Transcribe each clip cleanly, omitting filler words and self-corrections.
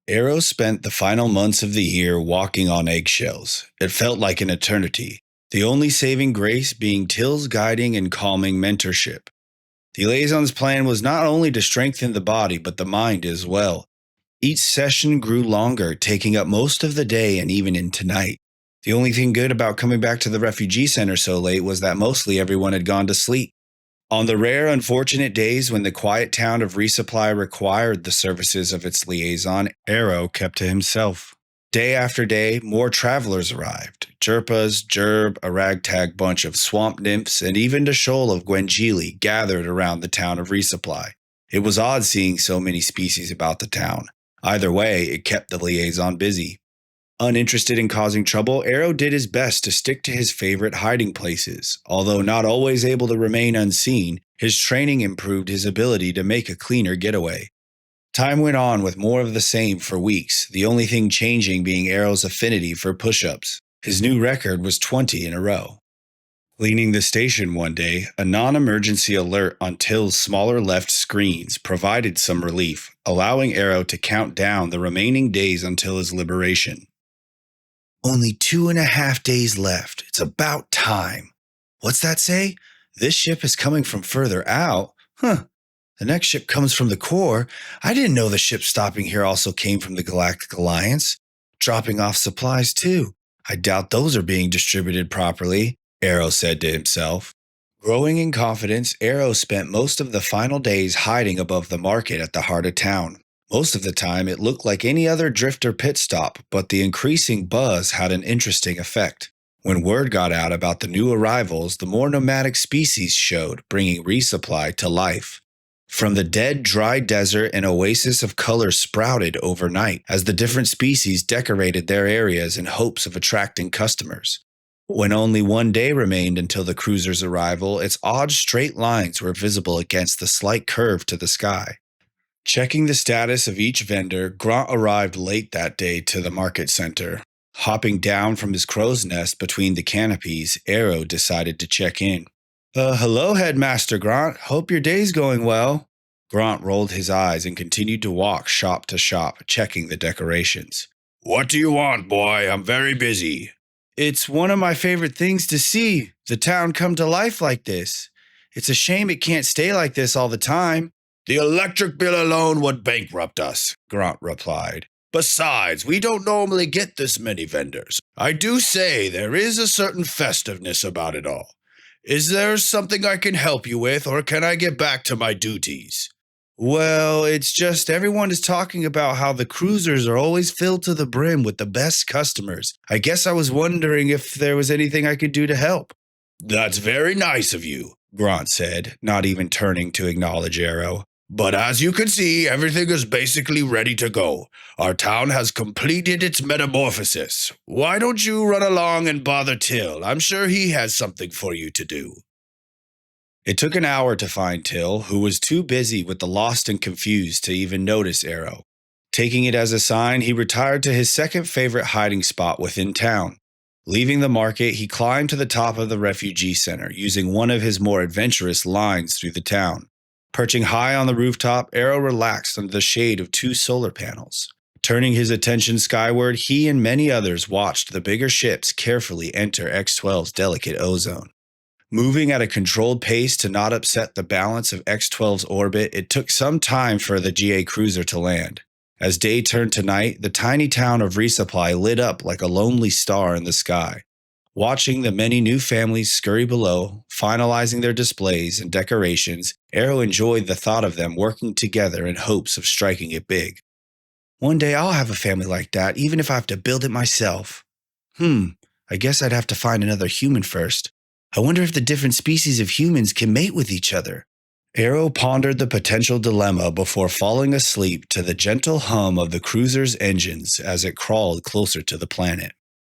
Aero spent the final months of the year walking on eggshells. It felt like an eternity, the only saving grace being Till's guiding and calming mentorship. The liaison's plan was not only to strengthen the body, but the mind as well. Each session grew longer, taking up most of the day and even into night. The only thing good about coming back to the refugee center so late was that mostly everyone had gone to sleep. On the rare, unfortunate days when the quiet town of Resupply required the services of its liaison, Aero kept to himself. Day after day, more travelers arrived. Jerpas, Jerb, a ragtag bunch of swamp nymphs, and even the shoal of Gwangili gathered around the town of Resupply. It was odd seeing so many species about the town. Either way, it kept the liaison busy. Uninterested in causing trouble, Aero did his best to stick to his favorite hiding places. Although not always able to remain unseen, his training improved his ability to make a cleaner getaway. Time went on with more of the same for weeks, the only thing changing being Aero's affinity for push-ups. His new record was 20 in a row. Leaving the station one day, a non-emergency alert on Till's smaller left screens provided some relief, allowing Aero to count down the remaining days until his liberation. Only 2.5 days left. It's about time. What's that say? This ship is coming from further out? Huh. The next ship comes from the core. I didn't know the ship stopping here also came from the Galactic Alliance. Dropping off supplies too. I doubt those are being distributed properly, Aero said to himself. Growing in confidence, Aero spent most of the final days hiding above the market at the heart of town. Most of the time, it looked like any other drifter pit stop, but the increasing buzz had an interesting effect. When word got out about the new arrivals, the more nomadic species showed, bringing resupply to life. From the dead, dry desert, an oasis of color sprouted overnight as the different species decorated their areas in hopes of attracting customers. When only one day remained until the cruiser's arrival, its odd straight lines were visible against the slight curve to the sky. Checking the status of each vendor, Grant arrived late that day to the market center. Hopping down from his crow's nest between the canopies, Aero decided to check in. Hello, Headmaster Grant. Hope your day's going well. Grant rolled his eyes and continued to walk shop to shop, checking the decorations. What do you want, boy? I'm very busy. It's one of my favorite things to see, the town come to life like this. It's a shame it can't stay like this all the time. The electric bill alone would bankrupt us, Grant replied. Besides, we don't normally get this many vendors. I do say there is a certain festiveness about it all. Is there something I can help you with, or can I get back to my duties? Well, it's just everyone is talking about how the cruisers are always filled to the brim with the best customers. I guess I was wondering if there was anything I could do to help. That's very nice of you, Grant said, not even turning to acknowledge Aero. But as you can see, everything is basically ready to go. Our town has completed its metamorphosis. Why don't you run along and bother Till? I'm sure he has something for you to do. It took an hour to find Till, who was too busy with the lost and confused to even notice Aero. Taking it as a sign, he retired to his second favorite hiding spot within town. Leaving the market, he climbed to the top of the refugee center, using one of his more adventurous lines through the town. Perching high on the rooftop, Aero relaxed under the shade of 2 solar panels. Turning his attention skyward, he and many others watched the bigger ships carefully enter X-12's delicate ozone. Moving at a controlled pace to not upset the balance of X-12's orbit, it took some time for the GA cruiser to land. As day turned to night, the tiny town of Resupply lit up like a lonely star in the sky. Watching the many new families scurry below, finalizing their displays and decorations, Aero enjoyed the thought of them working together in hopes of striking it big. One day I'll have a family like that, even if I have to build it myself. I guess I'd have to find another human first. I wonder if the different species of humans can mate with each other. Aero pondered the potential dilemma before falling asleep to the gentle hum of the cruiser's engines as it crawled closer to the planet.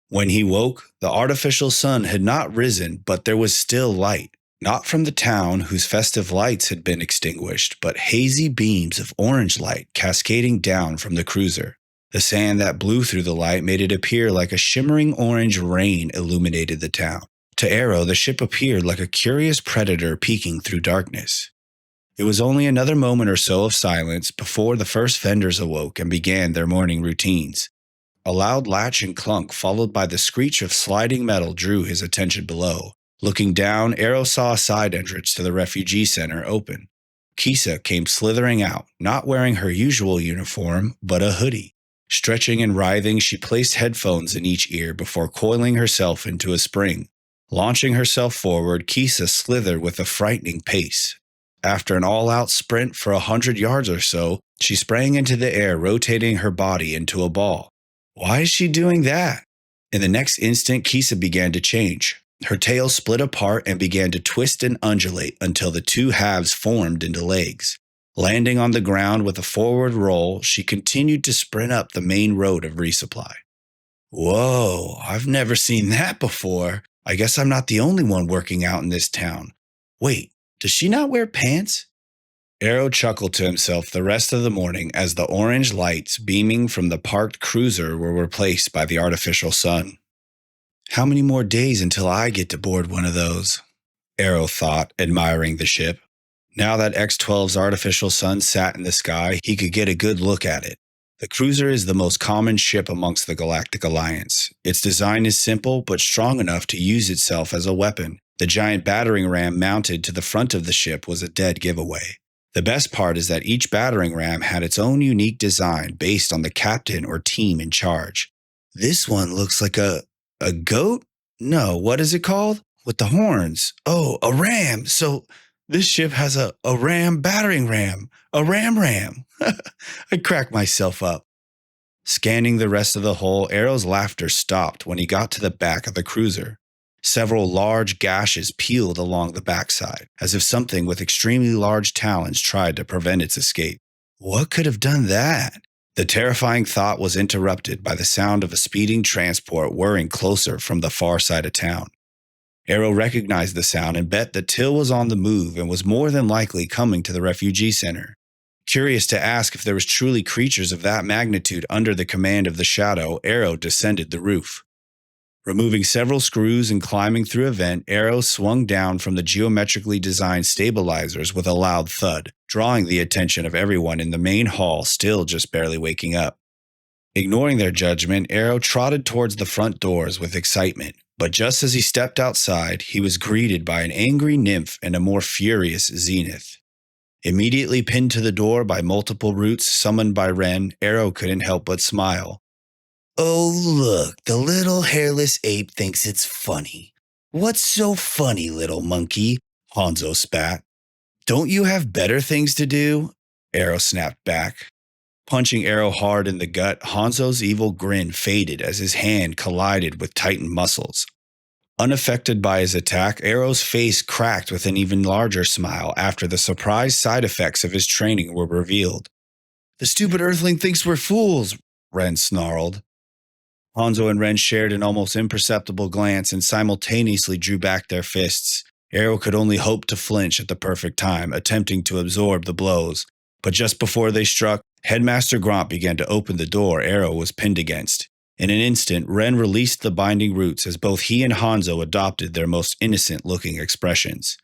When he woke, the artificial sun had not risen, but there was still light, not from the town whose festive lights had been extinguished, but hazy beams of orange light cascading down from the cruiser. The sand that blew through the light made it appear like a shimmering orange rain illuminated the town. To Aero, the ship appeared like a curious predator peeking through darkness. It was only another moment or so of silence before the first vendors awoke and began their morning routines. A loud latch and clunk, followed by the screech of sliding metal, drew his attention below. Looking down, Aero saw a side entrance to the refugee center open. Kisa came slithering out, not wearing her usual uniform, but a hoodie. Stretching and writhing, she placed headphones in each ear before coiling herself into a spring. Launching herself forward, Kisa slithered with a frightening pace. After an all-out sprint for 100 yards or so, she sprang into the air, rotating her body into a ball. Why is she doing that? In the next instant, Kisa began to change. Her tail split apart and began to twist and undulate until the two halves formed into legs. Landing on the ground with a forward roll, she continued to sprint up the main road of resupply. Whoa, I've never seen that before. I guess I'm not the only one working out in this town. Wait, does she not wear pants? Aero chuckled to himself the rest of the morning as the orange lights beaming from the parked cruiser were replaced by the artificial sun. How many more days until I get to board one of those? Aero thought, admiring the ship. Now that X-12's artificial sun sat in the sky, he could get a good look at it. The cruiser is the most common ship amongst the Galactic Alliance. Its design is simple but strong enough to use itself as a weapon. The giant battering ram mounted to the front of the ship was a dead giveaway. The best part is that each battering ram had its own unique design based on the captain or team in charge. This one looks like a goat? No, what is it called? With the horns. Oh, a ram. So this ship has a ram battering ram. A ram. I cracked myself up. Scanning the rest of the hull, Aero's laughter stopped when he got to the back of the cruiser. Several large gashes peeled along the backside, as if something with extremely large talons tried to prevent its escape. What could have done that? The terrifying thought was interrupted by the sound of a speeding transport whirring closer from the far side of town. Aero recognized the sound and bet that Till was on the move and was more than likely coming to the refugee center. Curious to ask if there was truly creatures of that magnitude under the command of the Shadow, Aero descended the roof. Removing several screws and climbing through a vent, Aero swung down from the geometrically designed stabilizers with a loud thud, drawing the attention of everyone in the main hall still just barely waking up. Ignoring their judgment, Aero trotted towards the front doors with excitement, but just as he stepped outside, he was greeted by an angry nymph and a more furious zenith. Immediately pinned to the door by multiple roots summoned by Ren, Aero couldn't help but smile. Oh, look, the little hairless ape thinks it's funny. What's so funny, little monkey? Hanzo spat. Don't you have better things to do? Aero snapped back. Punching Aero hard in the gut, Hanzo's evil grin faded as his hand collided with tightened muscles. Unaffected by his attack, Aero's face cracked with an even larger smile after the surprise side effects of his training were revealed. The stupid earthling thinks we're fools, Ren snarled. Hanzo and Ren shared an almost imperceptible glance and simultaneously drew back their fists. Aero could only hope to flinch at the perfect time, attempting to absorb the blows. But just before they struck, Headmaster Grant began to open the door Aero was pinned against. In an instant, Ren released the binding roots as both he and Hanzo adopted their most innocent-looking expressions.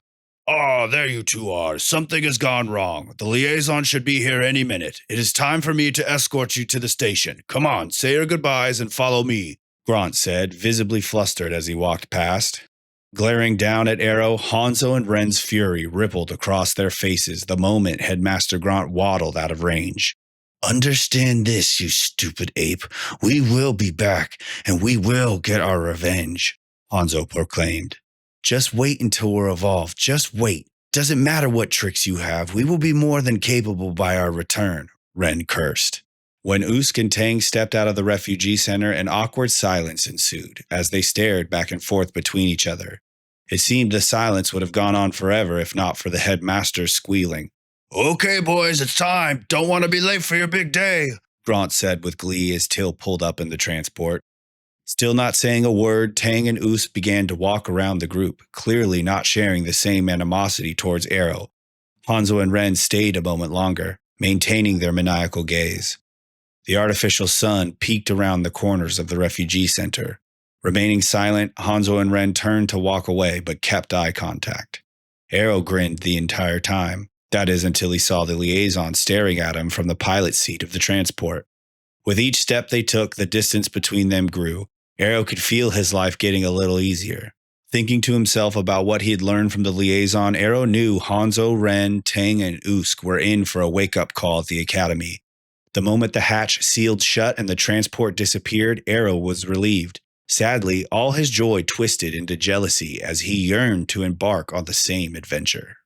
"Ah, there you two are. Something has gone wrong. The liaison should be here any minute. It is time for me to escort you to the station. Come on, say your goodbyes and follow me," Grant said, visibly flustered as he walked past. Glaring down at Aero, Hanzo and Ren's fury rippled across their faces the moment Headmaster Grant waddled out of range. "Understand this, you stupid ape. We will be back, and we will get our revenge," Hanzo proclaimed. "Just wait until we're evolved. Just wait. Doesn't matter what tricks you have. We will be more than capable by our return," Ren cursed. When Usk and Tang stepped out of the refugee center, an awkward silence ensued as they stared back and forth between each other. It seemed the silence would have gone on forever if not for the headmaster's squealing. "Okay, boys, it's time. Don't want to be late for your big day," Grant said with glee as Till pulled up in the transport. Still not saying a word, Tang and Usk began to walk around the group, clearly not sharing the same animosity towards Aero. Hanzo and Ren stayed a moment longer, maintaining their maniacal gaze. The artificial sun peeked around the corners of the refugee center. Remaining silent, Hanzo and Ren turned to walk away but kept eye contact. Aero grinned the entire time. That is until he saw the liaison staring at him from the pilot's seat of the transport. With each step they took, the distance between them grew. Aero could feel his life getting a little easier. Thinking to himself about what he had learned from the liaison, Aero knew Hanzo, Ren, Tang, and Usk were in for a wake-up call at the academy. The moment the hatch sealed shut and the transport disappeared, Aero was relieved. Sadly, all his joy twisted into jealousy as he yearned to embark on the same adventure.